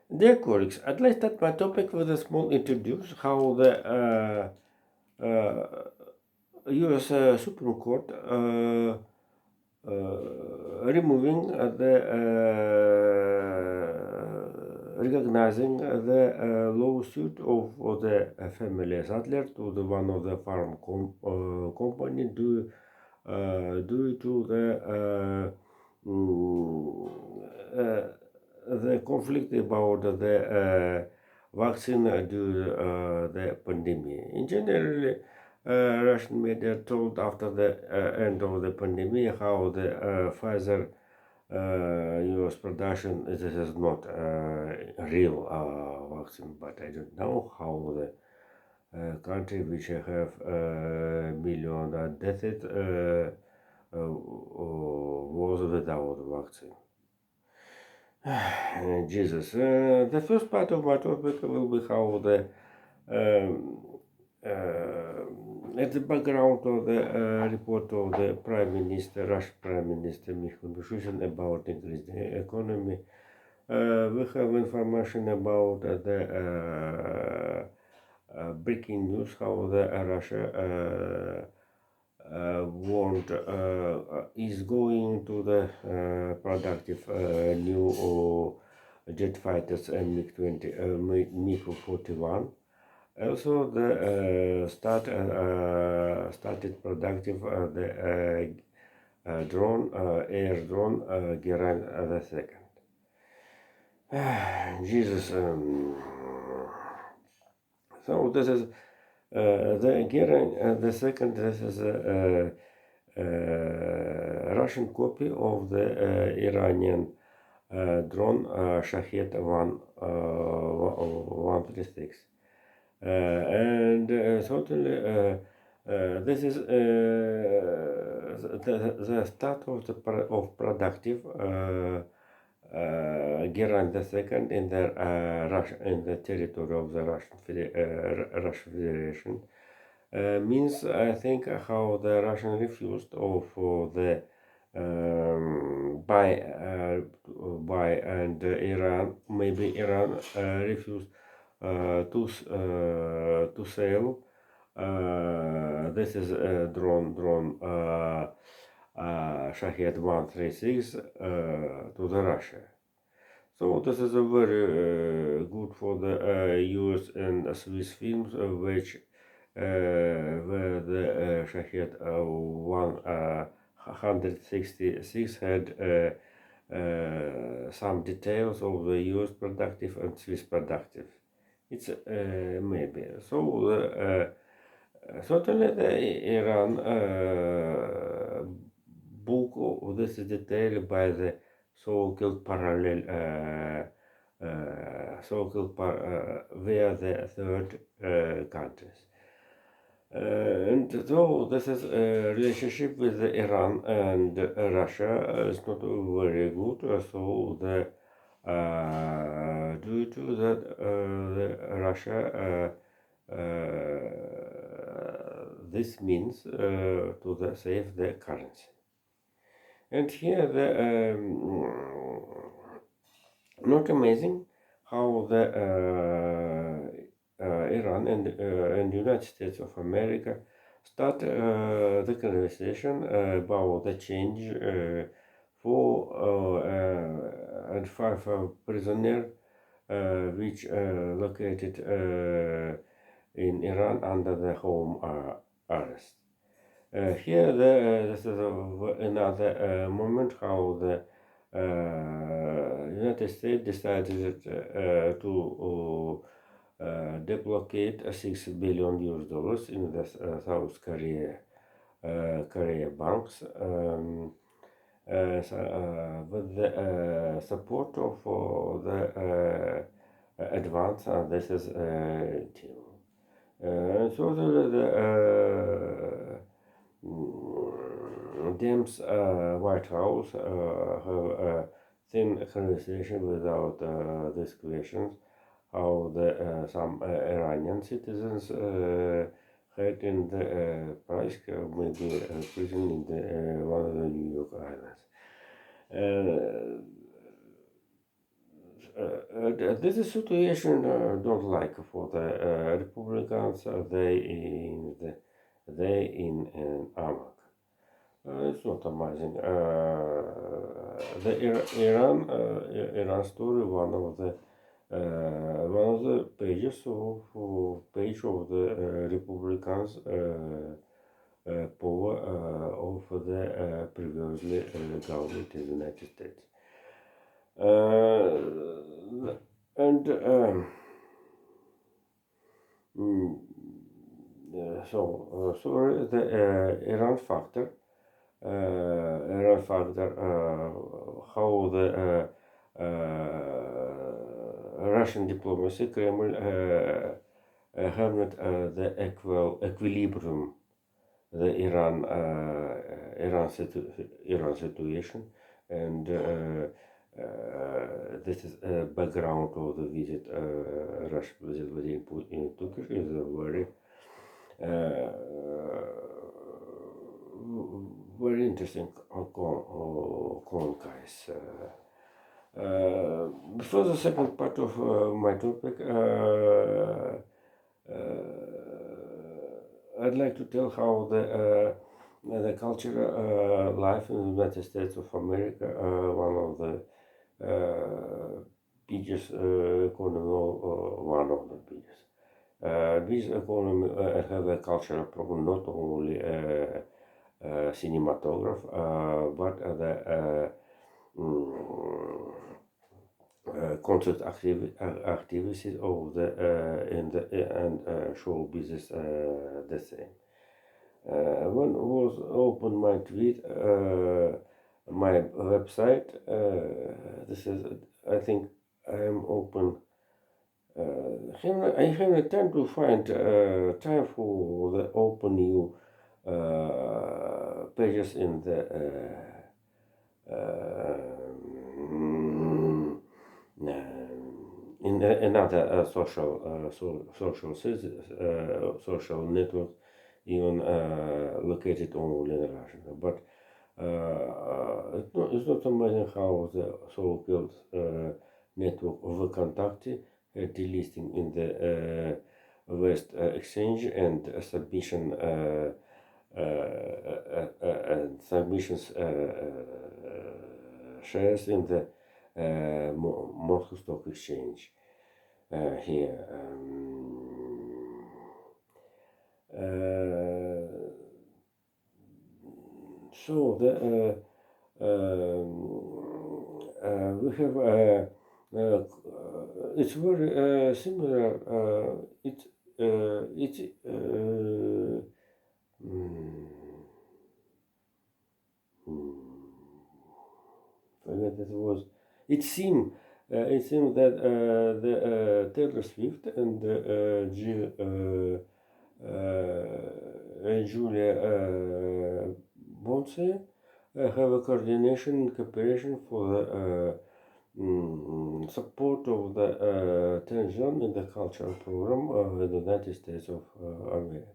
Dear colleagues, I'd like to start my topic with a small introduce how the U.S. Supreme Court removing the recognizing the lawsuit of the family Sadler to the one of the company due to mm, uh, the conflict about the vaccine due the pandemic. In general, Russian media told after the end of the pandemic how the Pfizer US production this is not real vaccine, but I don't know how the country which have million deaths was without vaccine. Jesus. The first part of my topic will be how the at the background of the report of the Prime Minister, Russian Prime Minister Mikhail Mishustin about increased economy. We have information about the breaking news how the Russia want is going to the productive new jet fighters and MiG-20, MiG-41. Also, the started productive the drone, air drone, Geran the second. Jesus. So this is the Geran the second. This is a Russian copy of the Iranian drone Shahed 136. And certainly this is the start of of productive Geran the second in the in the territory of the Russian Federation. Means I think how the Russian refused of the by and Iran maybe Iran refused to sell. This is a drone Shahed 136 to the Russia. So this is a very good for the US and Swiss films, which where the Shahed 166 had some details of the US productive and Swiss productive. It's maybe so. Certainly, the Iran book of this is detailed by the so-called parallel, via the third countries. And so this is a relationship with Iran and Russia is not very good. So the due to that, the Russia this means to save the currency. And here the not amazing how the Iran and United States of America start the conversation about the change for and five prisoner which located in Iran under the home arrest. Here, this is another moment how the United States decided to deblocate $6 billion in the South Korea banks with the support of the advance. This is team. So the Dems White House have a thin conversation without these questions. How the some Iranian citizens had in the price maybe prison in the one of the New York Islands. this is situation don't like for the Republicans. They in an AMAC. It's not amazing. The Iran story, one of the pages page of the Republicans power of the previously government in the United States. And mm, so the Iran factor, how the Russian diplomacy, Kremlin handled the equilibrium, the Iran situation, and this is a background of the visit. Russian visit in Turkey is a very interesting case. Before the second part of my topic, I'd like to tell how the cultural life in the United States of America, one of the biggest economy, one of the biggest. This economy have a cultural program, not only cinematograph, but the concert activities of the and show business the same. When was open my tweet, my website. This is, I think, I am open. I have a time to find time for the open new pages in the in another social network, even located only in Russia. But it's not amazing how the so-called network of VKontakte delisting in the West exchange and submissions shares in the Moscow Stock Exchange here. So we have it's very similar. Forget it was. It seemed that the Taylor Swift and Julia Bonce have a coordination and cooperation for the support of the tension in the cultural program of the United States of America.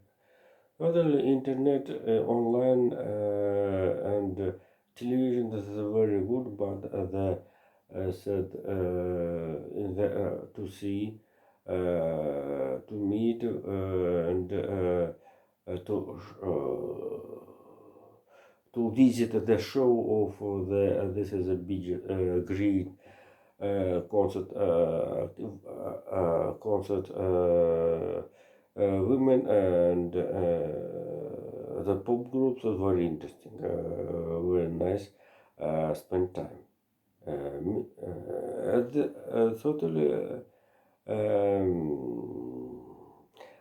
Other internet, online, and television, this is very good, but the said in the to see, to meet, and to visit the show of the this is a big great concert women and the pop groups are very interesting, very nice. Spend time. Totally.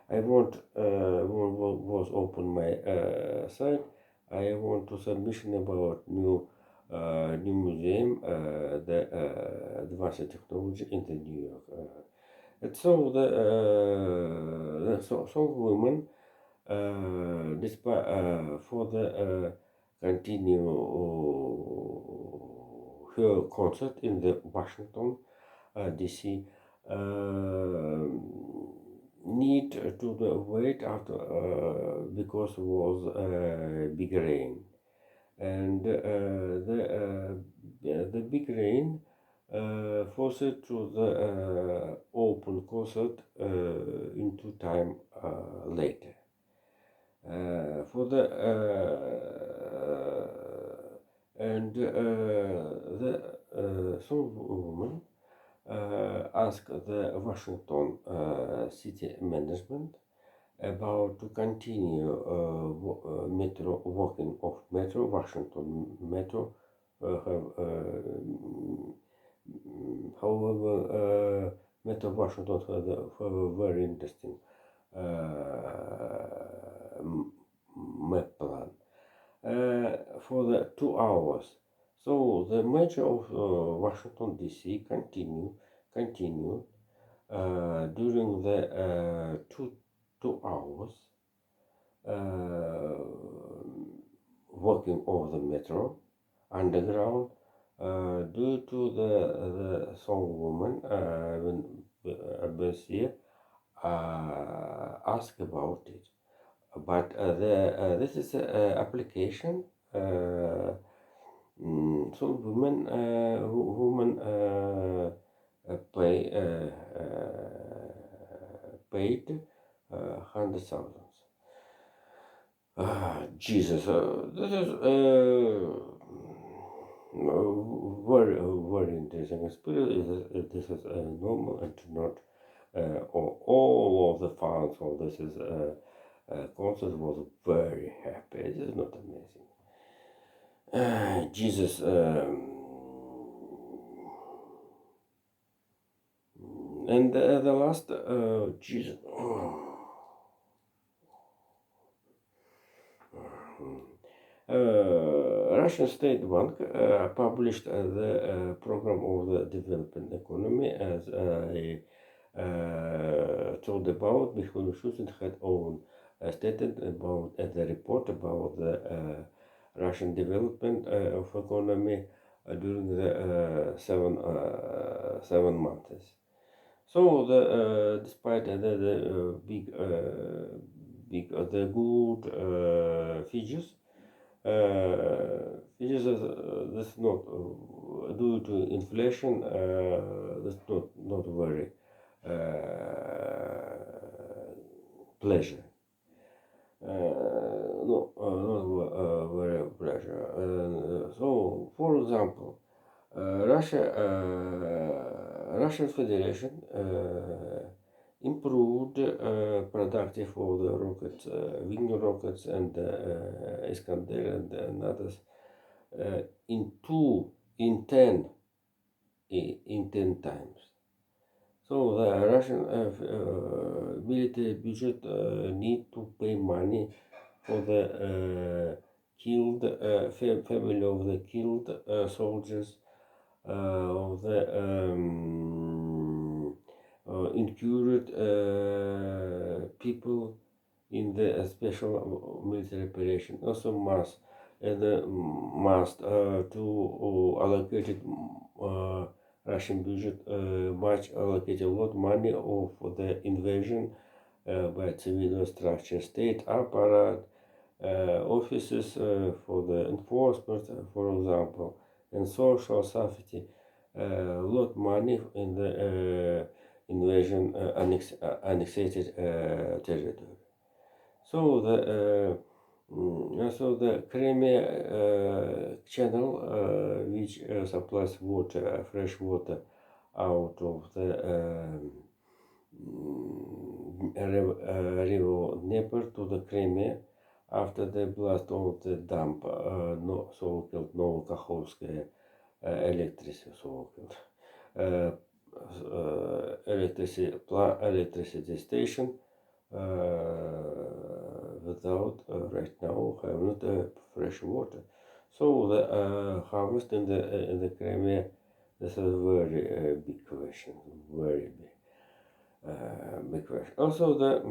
I was open my site. I want to submission about new museum, the advanced technology in the New York. And so some women, despite for the continue her concert in the Washington D.C. Need to wait after because was big rain, and the big rain forced to the open concert into time later. For the and the Solomon asked the Washington city management about to continue metro working of Metro Washington Metro. However, Metro Washington have a very interesting map plan for the 2 hours. So the metro of Washington D.C. continued during the two hours working over the metro underground due to the song woman when Bessie asked about it. But this is an application. So women paid hundred thousands. Jesus, this is very very interesting. This is normal and not all of the fans of this is concert was very happy. This is not amazing. Jesus. And the last Jesus. Russian State Bank published the program of the developing economy as I told about before Mishustin had own stated about the report about the Russian development of economy during the 7 months. So despite the big the good figures. Figures that's not due to inflation. That's not very pleasure. No, not very pleasure. So, for example, Russian Federation improved productive for the rockets, Wing rockets and Iskander and others in 10 times. So the Russian military budget need to pay money for the killed family of the killed soldiers of the incurred people in the special military operation. Also must to allocated Russian budget much allocated a lot money for the invasion by civilian structure, state apparat, offices for the enforcement, for example, and social safety. Lot money in the invasion annexated territory. So the Crimea channel, which supplies water, fresh water, out of the river Dnieper to the Crimea after the blast of the dump, so-called Novokakhovskaya electricity, so-called electricity station. Without right now have not fresh water, so the harvest in the Crimea. This is a very big question, very big question. Also the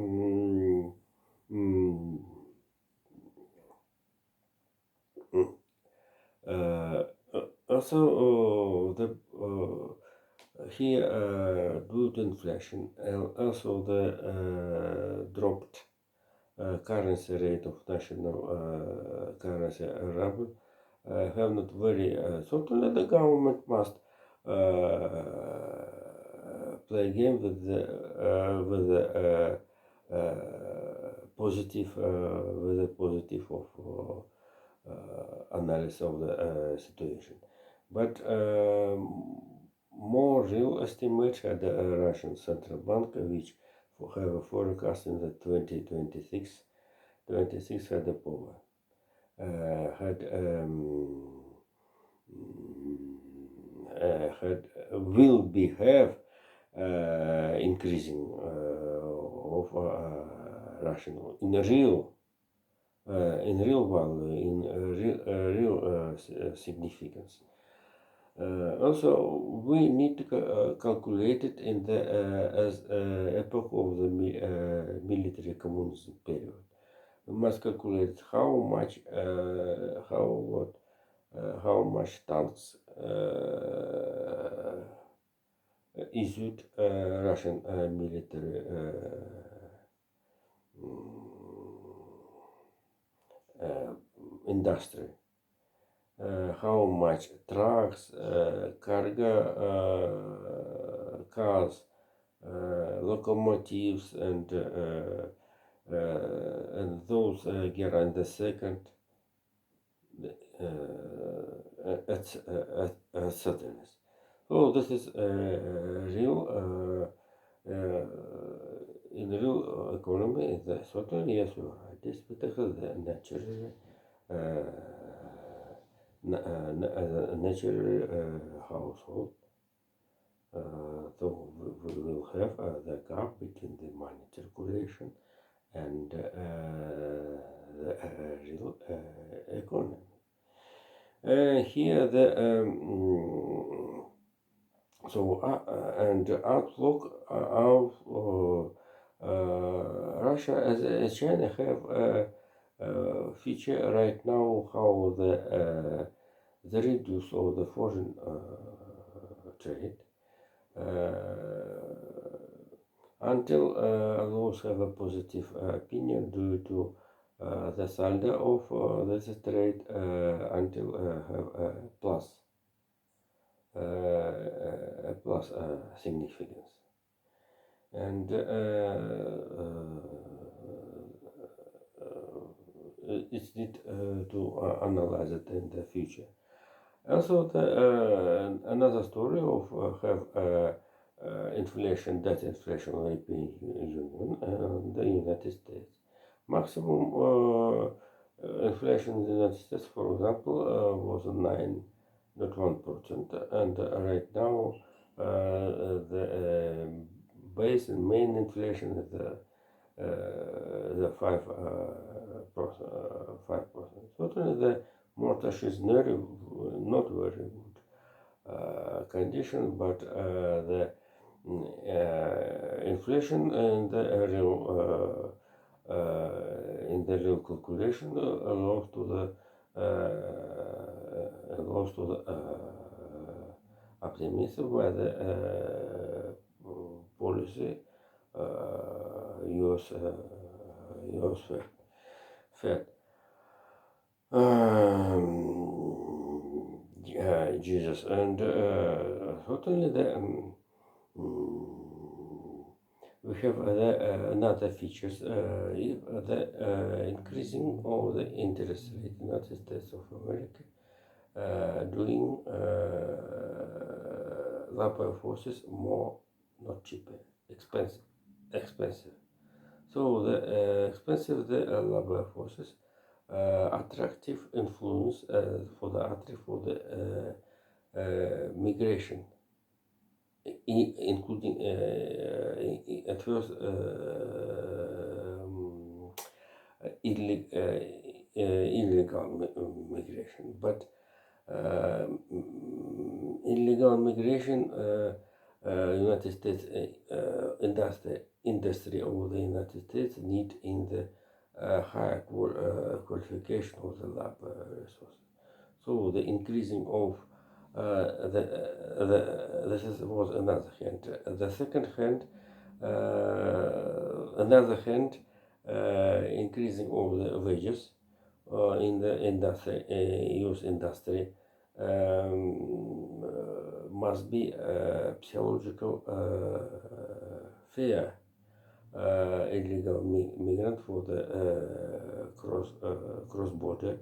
the here due to inflation, also the dropped currency rate of national currency ruble have not very certainly the government must play a game with the positive with the positive of analysis of the situation. But more real estimates had the Russian Central Bank, which have a forecast in the 2026 had the power had will be have increasing of Russian in real value, in real significance. Also, we need to calculate it in the as epoch of the military communism period. We must calculate how much tanks issued Russian military industry. How much trucks, cargo cars, locomotives, and those gear in the second, etc. So this is real in the real economy. Certainly, yes, you are right. This because the natural. As a natural household, so we will have the gap between the money circulation and the real economy. Here the and outlook of Russia as China have feature right now how the reduce of the foreign trade until those have a positive opinion due to the saldo of this trade until have a plus significance. And it's need to analyze it in the future. Also, another story of have inflation, debt inflation in the European Union and the United States. Maximum inflation in the United States, for example, was 9.1%, and right now the base and main inflation is the 5%. Certainly, the mortgage is not very good condition, but the inflation and the real calculation allows to the optimism by the policy US Fed. Jesus, and certainly we have another features the increasing of the interest rate in the United States of America, doing labor forces more, not cheaper, expensive. So the expensive the labor forces attractive influence for the migration, including at first illegal migration, but illegal migration United States industry of the United States need in the higher qualification of the labor resources. So the increasing of this was another hand. The second hand, another hand, increasing of the wages in the industry, U.S. industry must be psychological fear illegal migrant for the cross border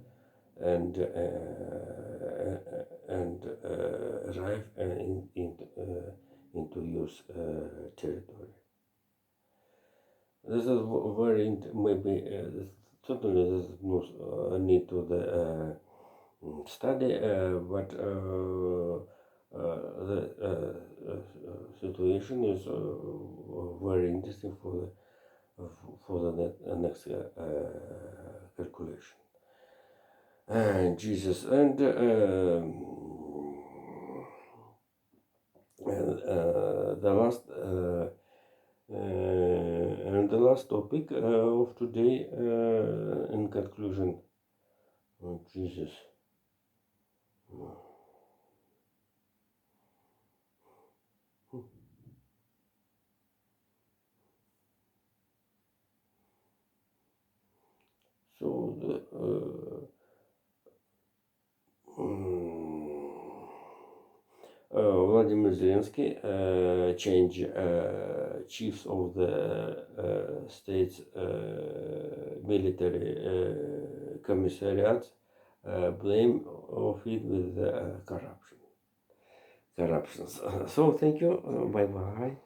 and arrive into US territory. This is very maybe certainly there is no need to the study, but the situation is very interesting for the next calculation. And Jesus and the last and the last topic of today in conclusion. Oh, Jesus. So the Vladimir Zelensky changed chiefs of the state's military commissariats, blame of it with corruptions. So thank you. Bye bye.